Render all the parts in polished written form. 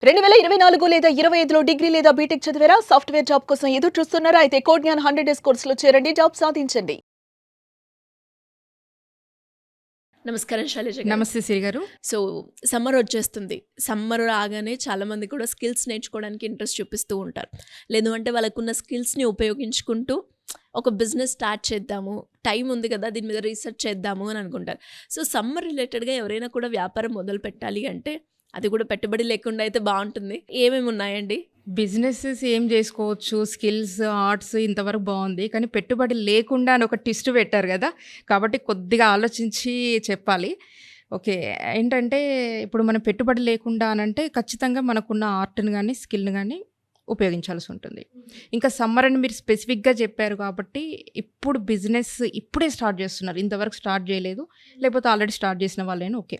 2024 లేదా 25లో డిగ్రీ లేదా బీటెక్ చదివారా? సాఫ్ట్‌వేర్ జాబ్ కోసం ఎదురు చూస్తున్నారా? అయితే కోడ్‌జ్ఞాన్ 100 డేస్ కోర్సులో చేరండి. జాబ్ సాధించండి. నమస్కారం శైలజ గారు. నమస్తే సిరి గారు. సో, సమ్మర్ వచ్చేస్తుంది. సమ్మర్ రాగానే చాలామంది కూడా స్కిల్స్ నేర్చుకోవడానికి ఇంట్రెస్ట్ చూపిస్తూ ఉంటారు. లేదు అంటే వాళ్ళకున్న స్కిల్స్‌ని ఉపయోగించుకుంటూ ఒక బిజినెస్ స్టార్ట్ చేద్దాము. టైం ఉంది కదా! దీని మీద రీసెర్చ్ చేద్దాము అని అనుకుంటారు. సో, సమ్మర్ రిలేటెడ్‌గా ఎవరైనా కూడా వ్యాపారం మొదలు పెట్టాలి అంటే అది కూడా పెట్టుబడి లేకుండా అయితే బావుంటుంది. ఏమేమి ఉన్నాయండి? బిజినెసెస్ ఏం చేసుకోవచ్చు, స్కిల్స్, ఆర్ట్స్ ఇంతవరకు బావుంది. కానీ పెట్టుబడి లేకుండా అని ఒక ట్విస్ట్ పెట్టారు గదా! కాబట్టి కొద్దిగా ఆలోచించి చెప్పాలి. ఓకే. ఏంటంటే ఇప్పుడు మనం పెట్టుబడి లేకుండా అనంటే ఖచ్చితంగా మనకున్న ఆర్ట్‌ని గానీ, స్కిల్‌ని గానీ ఉపయోగించాల్సి ఉంటుంది. ఇంకా సమ్మర్ అని మీరు స్పెసిఫిక్‌గా చెప్పారు కాబట్టి ఇప్పుడు బిజినెస్ ఇప్పుడే స్టార్ట్ చేస్తున్నారు. ఇంతవరకు స్టార్ట్ చేయలేదు. లేకపోతే ఆల్రెడీ స్టార్ట్ చేసిన వాళ్ళైనా ఓకే.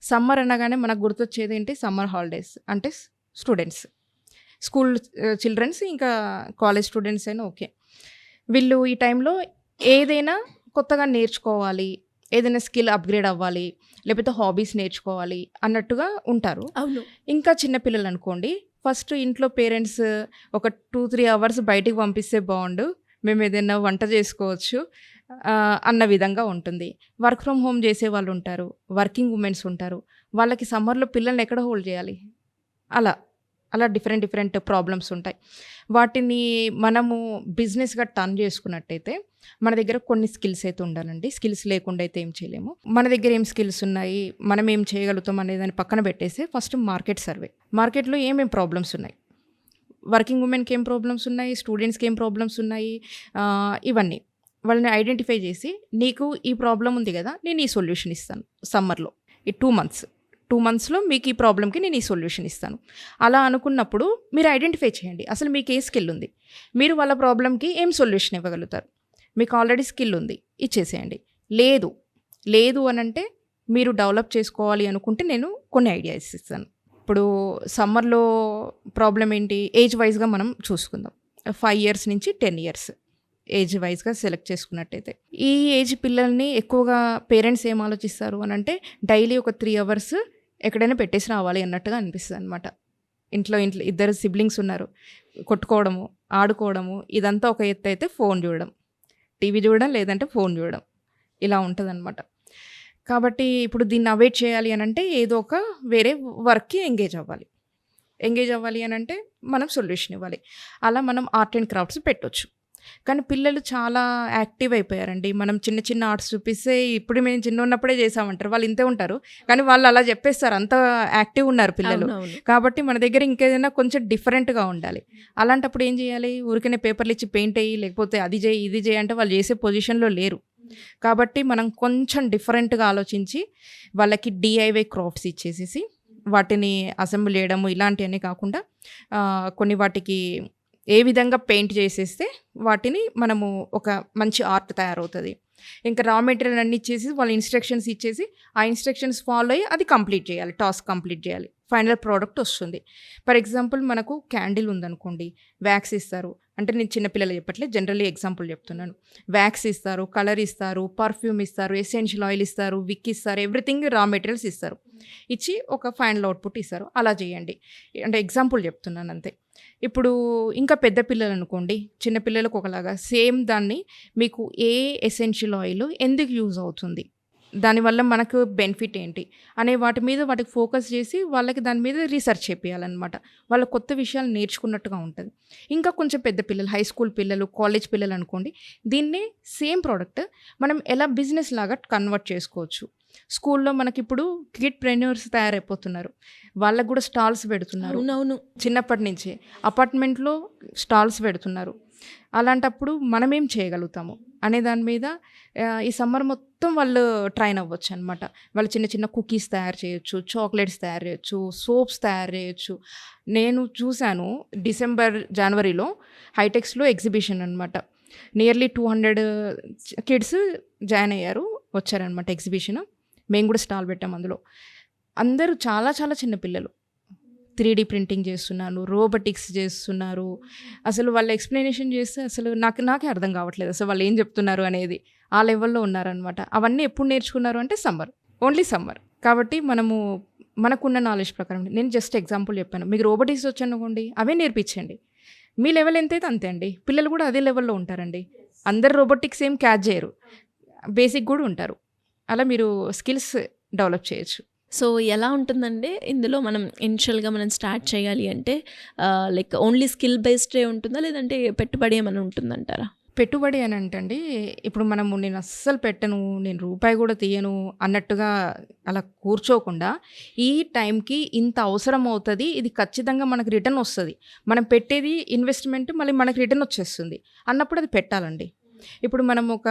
సమ్మర్ అనగానే మనకు గుర్తొచ్చేదేంటి సమ్మర్ హాలిడేస్ అంటే స్టూడెంట్స్. స్కూల్ చిల్డ్రన్స్ ఇంకా కాలేజ్ స్టూడెంట్స్ అయినా ఓకే. వీళ్ళు ఈ టైంలో ఏదైనా కొత్తగా నేర్చుకోవాలి, ఏదైనా స్కిల్ అప్‌గ్రేడ్ అవ్వాలి, లేకపోతే హాబీస్ నేర్చుకోవాలి అన్నట్టుగా ఉంటారు. అవును. ఇంకా చిన్న పిల్లలనుకోండి, ఫస్ట్ ఇంట్లో పేరెంట్స్ ఒక 2, 3 అవర్స్ బయటికి పంపిస్తే బావుండు. మేమేదైనా వంట చేసుకోవచ్చు అన్న విధంగా ఉంటుంది. వర్క్ ఫ్రమ్ హోమ్ చేసేవాళ్ళుంటారు. వర్కింగ్ వుమెన్స్ ఉంటారు. వాళ్ళకి సమ్మర్‌లో పిల్లల్ని ఎక్కడ హోల్డ్ చేయాలి? అలా. అలా డిఫరెంట్ డిఫరెంట్ ప్రాబ్లమ్స్ ఉంటాయి. వాటిని మనము బిజినెస్‌గా టర్న్ చేసుకున్నట్టయితే మన దగ్గర కొన్ని స్కిల్స్ అయితే ఉండాలండి. స్కిల్స్ లేకుండా అయితే ఏం చేయలేము. మన దగ్గర ఏం స్కిల్స్ ఉన్నాయి, మనం ఏం చేయగలుగుతాం అనేదాన్ని పక్కన పెట్టేసి ఫస్ట్ మార్కెట్ సర్వే. మార్కెట్‌లో ఏమేం ప్రాబ్లమ్స్ ఉన్నాయి? వర్కింగ్ వుమెన్‌కి ఏం ప్రాబ్లమ్స్ ఉన్నాయి? స్టూడెంట్స్‌కి ఏం ప్రాబ్లమ్స్ ఉన్నాయి? ఇవన్నీ. వాళ్ళని ఐడెంటిఫై చేసి నీకు ఈ ప్రాబ్లమ్ ఉంది గదా! నేను ఈ సొల్యూషన్ ఇస్తాను సమ్మర్‌లో. ఈ 2 మంత్స్. 2 మంత్స్‌లో మీకు ఈ ప్రాబ్లమ్‌కి నేను ఈ సొల్యూషన్ ఇస్తాను. అలా అనుకున్నప్పుడు మీరు ఐడెంటిఫై చేయండి. అసలు మీకు ఏ స్కిల్ ఉంది? మీరు వాళ్ళ ప్రాబ్లమ్‌కి ఏం సొల్యూషన్ ఇవ్వగలుగుతారు? మీకు ఆల్రెడీ స్కిల్ ఉంది. ఇచ్చేసేయండి. లేదు, లేదు అనంటే మీరు డెవలప్ చేసుకోవాలి అనుకుంటే నేను కొన్ని ఐడియాస్ ఇస్తాను. ఇప్పుడు సమ్మర్‌లో ప్రాబ్లమ్ ఏంటి? ఏజ్ వైస్‌గా మనం చూసుకుందాం. 5 ఇయర్స్ నుంచి 10 ఇయర్స్. ఏజ్ వైస్‌గా సెలెక్ట్ చేసుకున్నట్టయితే. ఈ ఏజ్ పిల్లల్ని ఎక్కువగా పేరెంట్స్ ఏం ఆలోచిస్తారు అనంటే డైలీ ఒక 3 అవర్స్ ఎక్కడైనా పెట్టేసి రావాలి అన్నట్టుగా అనిపిస్తదనమాట. ఇంట్లో ఇద్దరు సిబ్లింగ్స్ ఉన్నారు. కొట్టుకోవడము, ఆడుకోవడము ఇదంతా ఒక ఎత్తయితే ఫోను చూడడం. టీవీ చూడడం లేదంటే ఫోను చూడడం. ఇలా ఉంటదనమాట. కాబట్టి ఇప్పుడు దీన్ని అవాయిడ్ చేయాలి అనంటే ఏదో ఒక వేరే వర్క్‌కి ఎంగేజ్ అవ్వాలి. ఎంగేజ్ అవ్వాలి అనంటే మనం సొల్యూషన్ ఇవ్వాలి. అలా మనం ఆర్ట్ అండ్ క్రాఫ్ట్స్ పెట్టొచ్చు. కానీ పిల్లలు చాలా యాక్టివ్ అయిపోయారండి. మనం చిన్న చిన్న ఆర్ట్స్ చూపిస్తే ఇప్పుడు మేము చిన్నగున్నప్పుడే చేసామంటారు. వాళ్ళు ఇంతే ఉంటారు. కానీ వాళ్ళు అలా చెప్పేస్తారు. అంత యాక్టివ్ ఉన్నారు పిల్లలు. అవునవును. కాబట్టి మన దగ్గర ఇంకేదైనా కొంచెం డిఫరెంట్‌గా ఉండాలి. అలాంటప్పుడు ఏం చేయాలి? ఊరికనే పేపర్లు ఇచ్చి పెయింట్ ఎయ్యి లేకపోతే అది చేయి, ఇది చేయి అంటే వాళ్ళు చేసే పొజిషన్‌లో లేరు. కాబట్టి మనం కొంచెం డిఫరెంట్‌గా ఆలోచించి వాళ్ళకి డీఐవై క్రాఫ్ట్స్ ఇచ్చేసేసి వాటిని అసెంబుల్ చేయడము ఇలాంటియన్నీ కాకుండా కొన్ని వాటికి ఏ విధంగా పెయింట్ చేసేస్తే వాటిని మనము ఒక మంచి ఆర్ట్ తయారవుతది. ఇంకా రా మెటీరియల్ అన్నీ ఇచ్చేసి వాళ్ళు ఇన్‌స్ట్రక్షన్స్ ఇచ్చేసి ఆ ఇన్‌స్ట్రక్షన్స్ ఫాలో అయ్యి అది కంప్లీట్ చేయాలి. టాస్క్ కంప్లీట్ చేయాలి. ఫైనల్ ప్రోడక్ట్ వస్తుంది. ఫర్ ఎగ్జాంపుల్ మనకు క్యాండిల్ ఉందనుకోండి. వ్యాక్స్ ఇస్తారు. అంటే నేను చిన్న పిల్లలకి చెప్పట్లేదు. జనరల్లీ ఎగ్జాంపుల్ చెప్తున్నాను. వ్యాక్స్ ఇస్తారు, కలర్ ఇస్తారు, పర్ఫ్యూమ్ ఇస్తారు, ఎసెన్షియల్ ఆయిల్ ఇస్తారు, విక్ ఇస్తారు. ఎవ్రీథింగ్ రా మెటీరియల్స్ ఇస్తారు. ఇచ్చి ఒక ఫైనల్ అవుట్‌పుట్ ఇస్తారు. అలా చేయండి. అంటే ఎగ్జాంపుల్ చెప్తున్నాను అంతే. ఇప్పుడు ఇంకా పెద్ద పిల్లలనుకోండి. చిన్న పిల్లలకు ఒకలాగా సేమ్ దాన్ని మీకు ఏ ఎసెన్షియల్ ఆయిల్ ఎందుకు యూజ్ అవుతుంది? దానివల్ల మనకు బెనిఫిట్ ఏంటి? అనే వాటి మీద వాటికి ఫోకస్ చేసి వాళ్ళకి దాని మీద రీసెర్చ్ చేపియాలనమాట. వాళ్ళు కొత్త విషయాలు నేర్చుకున్నట్టుగా ఉంటది. ఇంకా కొంచెం పెద్ద పిల్లలు హై స్కూల్ పిల్లలు, కాలేజ్ పిల్లలనుకోండి. దీన్నే సేమ్ ప్రొడక్ట్ మనం ఎలా బిజినెస్ లాగా కన్వర్ట్ చేసుకోవచ్చు. స్కూల్లో మనకిప్పుడు కిడ్‌ప్రెన్యూర్స్ తయారైపోతున్నారు. వాళ్ళకి గూడా స్టాల్స్ పెడుతున్నారు. అవునవును. చిన్నప్పటి నుంచే. అపార్ట్మెంట్‌లో స్టాల్స్ పెడుతున్నారు. అలాంటప్పుడు మనమేం చేయగలుగుతాము అనే దాని మీద ఈ సమ్మర్ మొత్తం వాళ్ళు ట్రైన్ అవ్వొచ్చనమాట. వాళ్ళు చిన్న చిన్న కుకీస్ తయారు చేయొచ్చు, చాక్లెట్స్ తయారు చేయొచ్చు, సోప్స్ తయారు చేయొచ్చు. నేను చూశాను జనవరిలో హైటెక్స్‌లో ఎగ్జిబిషన్ అనమాట. నియర్లీ 200 కిడ్స్ జాయిన్ అయ్యారు. వచ్చారనమాట ఎగ్జిబిషన్. మేము కూడా స్టాల్ పెట్టాం అందులో. అందరూ చాలా చాలా చిన్న పిల్లలు. 3డీ ప్రింటింగ్ చేస్తున్నారు, రోబోటిక్స్ చేస్తున్నారు. అసలు వాళ్ళు ఎక్స్‌ప్లనేషన్ చేస్తే అసలు నాకే అర్థం కావట్లేదు. అసలు వాళ్ళు ఏం చెప్తున్నారు అనేది. ఆ లెవెల్‌లో ఉన్నారనమాట. అవన్నీ ఎప్పుడు నేర్చుకున్నారు అంటే సమ్మర్. Only summer. కాబట్టి మనకున్న నాలెడ్జ్ ప్రకారం నేను జస్ట్ ఎగ్జాంపుల్ చెప్పాను. మీకు రోబోటిక్స్ వచ్చనుకోండి, అవే నేర్పించండి. మీ లెవెల్ ఎంతైతే అంతే అండి. పిల్లలు కూడా అదే లెవెల్‌లో ఉంటారండి. అందరు రోబోటిక్స్ ఏం క్యాచ్ చేయరు. బేసిక్ కూడా ఉంటారు. అలా మీరు స్కిల్స్ డెవలప్ చేయొచ్చు. సో, ఎలా ఉంటుందంటే ఇందులో మనం ఇనిషియల్‌గా మనం స్టార్ట్ చేయాలి అంటే లైక్ ఓన్లీ స్కిల్ బేస్డే ఉంటుందా? లేదంటే పెట్టుబడి ఏమైనా ఉంటుందంటారా? పెట్టుబడి అని అంటండి, ఇప్పుడు నేను అస్సలు పెట్టను, నేను రూపాయి కూడా తీయను అన్నట్టుగా అలా కూర్చోకుండా, ఈ టైంకి ఇంత అవసరం అవుతుంది, ఇది ఖచ్చితంగా మనకు రిటర్న్ వస్తుంది, మనం పెట్టేది ఇన్వెస్ట్మెంట్ మళ్ళీ మనకి రిటర్న్ వచ్చేస్తుంది అన్నప్పుడు అది పెట్టాలండి. ఇప్పుడు మనం ఒక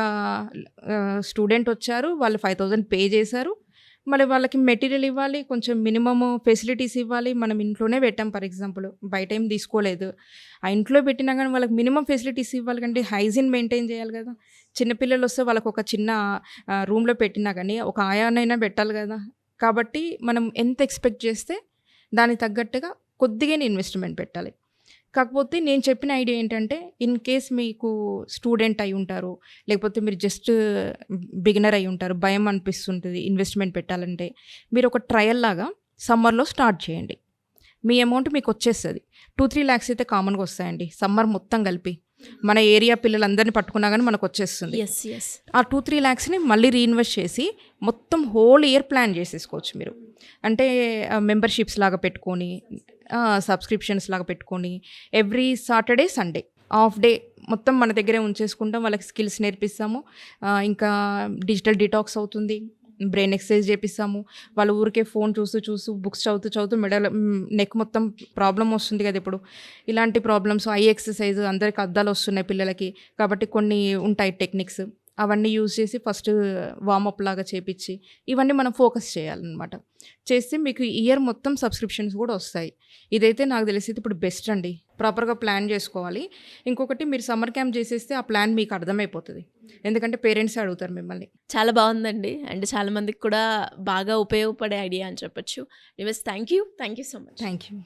స్టూడెంట్ వచ్చారు, వాళ్ళు 5,000 పే చేశారు, మళ్ళీ వాళ్ళకి మెటీరియల్ ఇవ్వాలి, కొంచెం మినిమమ్ ఫెసిలిటీస్ ఇవ్వాలి. మనం ఇంట్లోనే పెట్టాం ఫర్ ఎగ్జాంపుల్, బయట ఏం తీసుకోలేదు. ఆ ఇంట్లో పెట్టినా కానీ వాళ్ళకి మినిమమ్ ఫెసిలిటీస్ ఇవ్వాలి, కంటే హైజీన్ మెయింటైన్ చేయాలి కదా. చిన్నపిల్లలు వస్తే వాళ్ళకి ఒక చిన్న రూమ్లో పెట్టినా కానీ ఒక ఆయానైనా పెట్టాలి కదా. కాబట్టి మనం ఎంత ఎక్స్పెక్ట్ చేస్తే దానికి తగ్గట్టుగా కొద్దిగానే ఇన్వెస్ట్మెంట్ పెట్టాలి. కాకపోతే నేను చెప్పిన ఐడియా ఏంటంటే, ఇన్ కేస్ మీకు స్టూడెంట్ అయి ఉంటారు, లేకపోతే మీరు జస్ట్ బిగినర్ అయి ఉంటారు, భయం అనిపిస్తుంటుంది ఇన్వెస్ట్మెంట్ పెట్టాలంటే, మీరు ఒక ట్రయల్ లాగా సమ్మర్లో స్టార్ట్ చేయండి. మీ అమౌంట్ మీకు వచ్చేస్తుంది. 2-3 lakhs అయితే కామన్గా వస్తాయండి సమ్మర్ మొత్తం కలిపి. మన ఏరియా పిల్లలందరినీ పట్టుకున్నా కానీ మనకు వచ్చేస్తుంది. యెస్. ఆ 2-3 lakhsని మళ్ళీ రీఇన్వెస్ట్ చేసి మొత్తం హోల్ ఇయర్ ప్లాన్ చేసేసుకోవచ్చు మీరు. అంటే మెంబర్షిప్స్ లాగా పెట్టుకొని, సబ్స్క్రిప్షన్స్ లాగా పెట్టుకొని, every Saturday Sunday half day మొత్తం మన దగ్గరే ఉంచేసుకుంటాం. వాళ్ళకి స్కిల్స్ నేర్పిస్తాము, ఇంకా డిజిటల్ డిటాక్స్ అవుతుంది, బ్రెయిన్ ఎక్సర్సైజ్ చేపిస్తాము. వాళ్ళ ఊరికే ఫోన్ చూస్తూ బుక్స్ చదువుతూ మెడల్ నెక్ మొత్తం ప్రాబ్లం వస్తుంది కదా ఇప్పుడు. ఇలాంటి ప్రాబ్లమ్స్, ఐ ఎక్సర్సైజ్, అందరికి అద్దాలు వస్తున్నాయి పిల్లలకి, కాబట్టి కొన్ని ఉంటాయి టెక్నిక్స్, అవన్నీ యూజ్ చేసి ఫస్ట్ వార్మప్ లాగా చేపించి ఇవన్నీ మనం ఫోకస్ చేయాలన్నమాట. చేస్తే మీకు ఇయర్ మొత్తం సబ్స్క్రిప్షన్స్ కూడా వస్తాయి. ఇదైతే నాకు తెలిసి ఇప్పుడు బెస్ట్ అండి. ప్రాపర్గా ప్లాన్ చేసుకోవాలి. ఇంకొకటి, మీరు సమ్మర్ క్యాంప్ చేసేస్తే ఆ ప్లాన్ మీకు అర్థమైపోతుంది, ఎందుకంటే పేరెంట్సే అడుగుతారు మిమ్మల్ని. చాలా బాగుందండి. అండ్ చాలా మందికి కూడా బాగా ఉపయోగపడే ఐడియా అని చెప్పొచ్చు. Anyways thank you so much. Thank you.